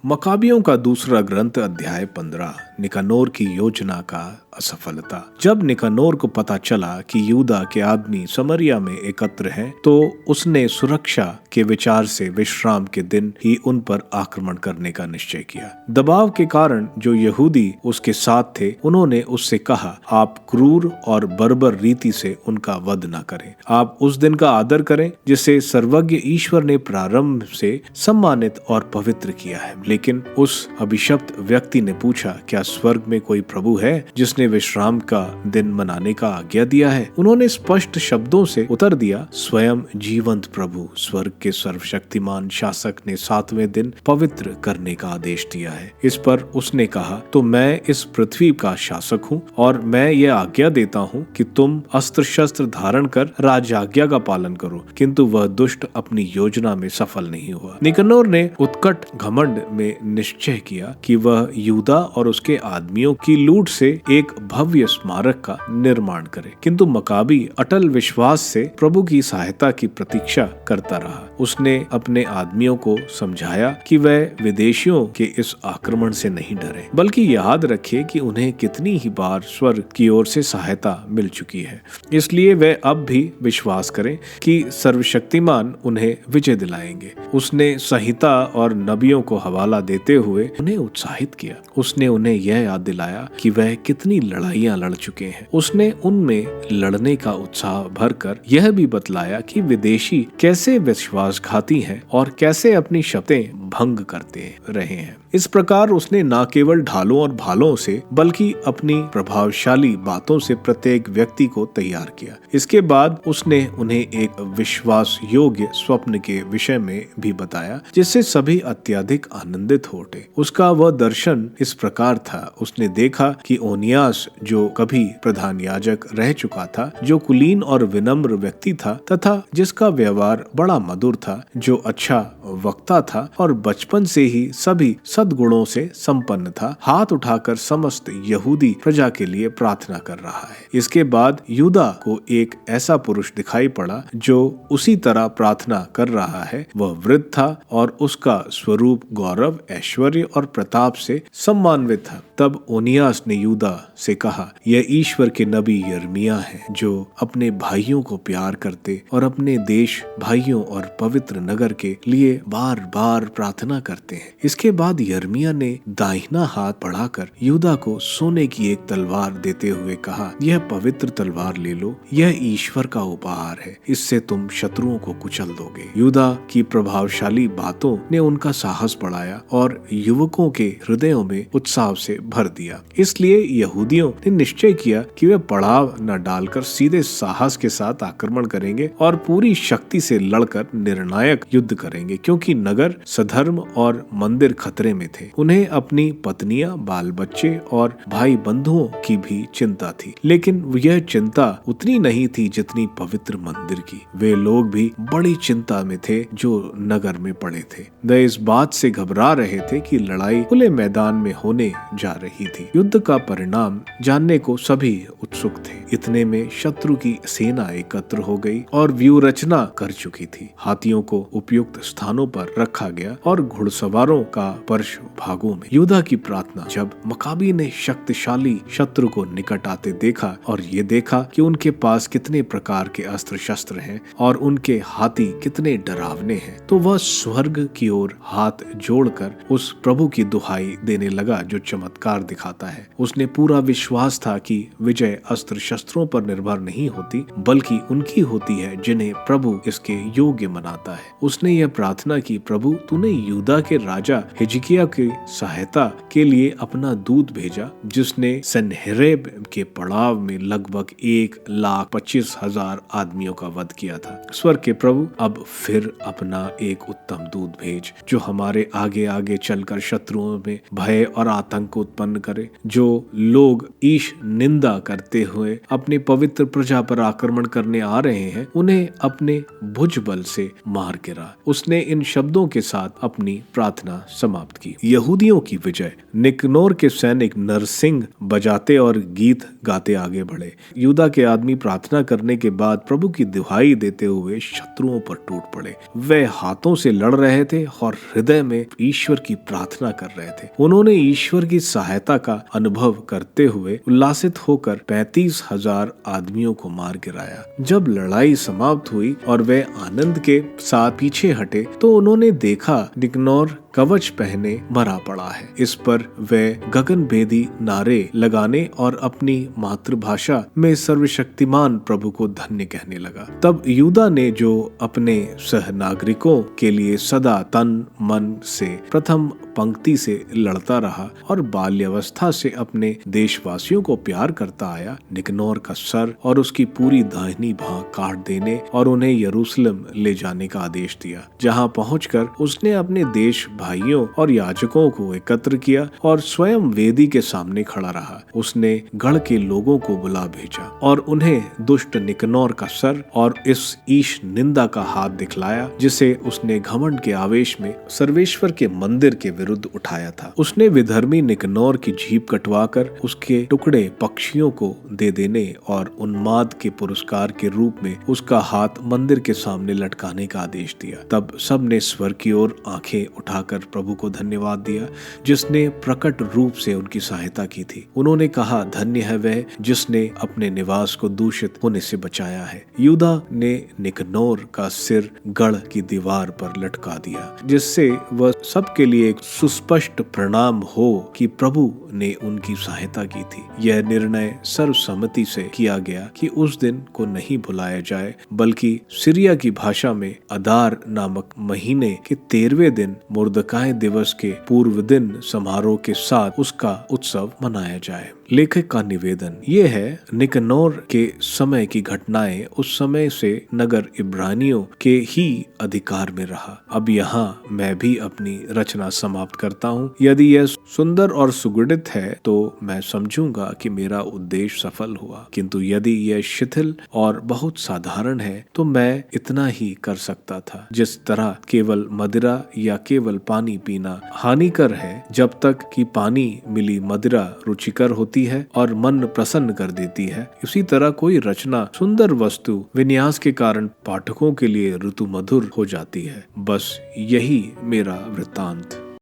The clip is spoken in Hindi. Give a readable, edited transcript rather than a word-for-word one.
मकाबियों का दूसरा ग्रंथ अध्याय 15। निकानोर की योजना का असफलता। जब निकानोर को पता चला कि यूदा के आदमी समरिया में एकत्र हैं, तो उसने सुरक्षा के विचार से विश्राम के दिन ही उन पर आक्रमण करने का निश्चय किया। दबाव के कारण जो यहूदी उसके साथ थे, उन्होंने उससे कहा, आप क्रूर और बर्बर रीति से उनका वध न करें। आप उस दिन का आदर करें जिसे सर्वज्ञ ईश्वर ने प्रारंभ से सम्मानित और पवित्र किया है। लेकिन उस अभिशप्त व्यक्ति ने पूछा, क्या स्वर्ग में कोई प्रभु है जिसने विश्राम का दिन मनाने का आज्ञा दिया है? उन्होंने स्पष्ट शब्दों से उत्तर दिया, स्वयं जीवंत प्रभु स्वर्ग के सर्वशक्तिमान शासक ने 7वें दिन पवित्र करने का आदेश दिया है। इस पर उसने कहा, तो मैं इस पृथ्वी का शासक हूँ और मैं यह आज्ञा देता हूँ कि तुम अस्त्र शस्त्र धारण कर राजाज्ञा का पालन करो। किंतु वह दुष्ट अपनी योजना में सफल नहीं हुआ। निकनोर ने उत्कट घमंड में निश्चय किया कि वह यूदा और उसके आदमियों की लूट से एक भव्य स्मारक का निर्माण करे। किंतु मकाबी अटल विश्वास से प्रभु की सहायता की प्रतीक्षा करता रहा। उसने अपने आदमियों को समझाया कि वह विदेशियों के इस आक्रमण से नहीं डरे, बल्कि याद रखे कि उन्हें कितनी ही बार स्वर्ग की ओर से सहायता मिल चुकी है। इसलिए वह अब भी विश्वास करें कि सर्वशक्तिमान उन्हें विजय दिलाएंगे। उसने संहिता और नबियों को हवाला देते हुए उन्हें उत्साहित किया। उसने उन्हें यह याद दिलाया कि वह कितनी लड़ाइयां लड़ चुके हैं। उसने उनमें लड़ने का उत्साह भरकर यह भी बतलाया कि विदेशी कैसे विश्वासघाती हैं और कैसे अपनी शर्तें भंग करते रहे हैं। इस प्रकार उसने न केवल ढालों और भालों से बल्कि अपनी प्रभावशाली बातों से प्रत्येक व्यक्ति को तैयार किया। इसके बाद उसने उन्हें एक विश्वास योग्य स्वप्न के विषय में भी बताया, जिससे सभी अत्यधिक आनंदित हो उठे। उसका वह दर्शन इस प्रकार था। उसने देखा कि ओनियास, जो कभी प्रधान याजक रह चुका था, जो कुलीन और विनम्र व्यक्ति था तथा जिसका व्यवहार बड़ा मधुर था, जो अच्छा वक्ता था और बचपन से ही सभी सद्गुणों से संपन्न था, हाथ उठाकर समस्त यहूदी प्रजा के लिए प्रार्थना कर रहा है। इसके बाद यूदा को एक ऐसा पुरुष दिखाई पड़ा जो उसी तरह प्रार्थना कर रहा है। वह वृद्ध था और उसका स्वरूप गौरव, ऐश्वर्य और प्रताप से सम्मानित था। तब ओनियास ने यूदा से कहा, यह ईश्वर के नबी यिर्मयाह है, जो अपने भाइयों को प्यार करते और अपने देश, भाइयों और पवित्र नगर के लिए बार बार प्रार्थना करते हैं। इसके बाद यिर्मयाह ने दाहिना हाथ बढ़ाकर यूदा को सोने की एक तलवार देते हुए कहा, यह पवित्र तलवार ले लो, यह ईश्वर का उपहार है, इससे तुम शत्रुओं को कुचल दोगे। यूदा की प्रभावशाली बातों ने उनका साहस बढ़ाया और युवकों के हृदयों में उत्साह से भर दिया। इसलिए यहूदियों ने निश्चय किया कि वे पड़ाव न डालकर सीधे साहस के साथ आक्रमण करेंगे और पूरी शक्ति से लड़कर निर्णायक युद्ध करेंगे, क्योंकि नगर, सधर्म और मंदिर खतरे में थे। उन्हें अपनी पत्नियां, बाल बच्चे और भाई बंधुओं की भी चिंता थी, लेकिन यह चिंता उतनी नहीं थी जितनी पवित्र मंदिर की। वे लोग भी बड़ी चिंता में थे जो नगर में पड़े थे। वे इस बात से घबरा रहे थे कि लड़ाई खुले मैदान में होने जा रही थी। युद्ध का परिणाम जानने को सभी उत्सुक थे। इतने में शत्रु की सेना एकत्र हो गई और व्यूह रचना कर चुकी थी। हाथियों को उपयुक्त स्थानों पर रखा गया और घुड़सवारों का पर्श भागों में। यूदा की प्रार्थना। जब मकाबी ने शक्तिशाली शत्रु को निकट आते देखा और ये देखा कि उनके पास कितने प्रकार के अस्त्र शस्त्र हैं और उनके हाथी कितने डरावने हैं, तो वह स्वर्ग की ओर हाथ जोड़कर उस प्रभु की दुहाई देने लगा जो चमत्कार दिखाता है। उसने पूरा विश्वास था कि विजय अस्त्र शस्त्रों पर निर्भर नहीं होती, बल्कि उनकी होती है जिन्हें प्रभु इसके योग्य बनाता है। उसने यह प्रार्थना की, प्रभु तूने यूदा के राजा हिजकिय्याह की सहायता के लिए अपना दूत भेजा, जिसने सन्हेरेब के पड़ाव में लगभग 1,25,000 आदमियों का वध किया था। स्वर्ग के प्रभु, अब फिर अपना एक उत्तम दूत भेज, जो हमारे आगे आगे चलकर शत्रुओं में भय और आतंक उत्पन्न करे। जो लोग ईश निंदा करते हुए अपनी पवित्र प्रजा पर आक्रमण करने आ रहे हैं, उन्हें अपने भुजबल से मार गिरा। उसने इन शब्दों के साथ अपनी प्रार्थना समाप्त की। यहूदियों की विजय। निकनोर के सैनिक नरसिंह बजाते और गीत गाते आगे बढ़े। यूदा के आदमी प्रार्थना करने के बाद प्रभु की दुहाई देते हुए शत्रुओं पर टूट पड़े। वे हाथों से लड़ रहे थे और हृदय में ईश्वर की प्रार्थना कर रहे थे। उन्होंने ईश्वर की सहायता का अनुभव करते हुए उल्लासित होकर 35,000 आदमियों को मार गिराया। जब लड़ाई समाप्त हुई और वे आनंद के साथ पीछे हटे तो उन्होंने देखा निकनौर कवच पहने मरा पड़ा है। इस पर वे गगनभेदी नारे लगाने और अपनी मातृभाषा में सर्वशक्तिमान प्रभु को धन्य कहने लगा। तब यूदा ने, जो अपने सहनागरिकों के लिए सदा तन मन से प्रथम पंक्ति से लड़ता रहा और बाल्यावस्था से अपने देशवासियों को प्यार करता आया, निकनौर का सर और उसकी पूरी दाहिनी भाग काट देने और उन्हें यरूशलेम ले जाने का आदेश दिया, जहां पहुंचकर उसने अपने देश भाइयों और याजकों को एकत्र किया और स्वयं वेदी के सामने खड़ा रहा। उसने गढ़ के लोगों को बुला भेजा और उन्हें दुष्ट निकनौर का सर और इस ईश निंदा का हाथ दिखलाया, जिसे उसने घमंड के आवेश में सर्वेश्वर के मंदिर के विरुद्ध उठाया था। उसने विधर्मी निकनौर की जीभ कटवाकर उसके टुकड़े पक्षियों को दे देने और उन्माद के पुरस्कार के रूप में उसका हाथ मंदिर के सामने लटकाने का आदेश दिया। तब सब ने स्वर की ओर आंखें उठाकर प्रभु को धन्यवाद दिया, जिसने प्रकट रूप से उनकी सहायता की थी। उन्होंने कहा, धन्य है वह जिसने अपने निवास को दूषित होने से बचाया है। यूदा ने निकनौर का सिर गढ़ की दीवार पर लटका दिया, जिससे वह सबके लिए एक सुस्पष्ट प्रणाम हो कि प्रभु ने उनकी सहायता की थी। यह निर्णय सर्वसम्मति से किया गया कि उस दिन को नहीं भुलाया जाए, बल्कि सीरिया की भाषा में अदार नामक महीने के 13वें दिन मुर्दकाय दिवस के पूर्व दिन समारोह के साथ उसका उत्सव मनाया जाए। लेखक का निवेदन ये है, निकनौर के समय की घटनाएं उस समय से नगर इब्रानियों के ही अधिकार में रहा। अब यहाँ मैं भी अपनी रचना समाप्त करता हूँ। यदि यह सुंदर और सुगठित है तो मैं समझूंगा कि मेरा उद्देश्य सफल हुआ, किंतु यदि यह शिथिल और बहुत साधारण है तो मैं इतना ही कर सकता था। जिस तरह केवल मदिरा या केवल पानी पीना हानिकर है, जब तक कि पानी मिली मदिरा रुचिकर होती है और मन प्रसन्न कर देती है, इसी तरह कोई रचना सुंदर वस्तु विन्यास के कारण पाठकों के लिए ऋतु मधुर हो जाती है। बस यही मेरा वृत्तांत।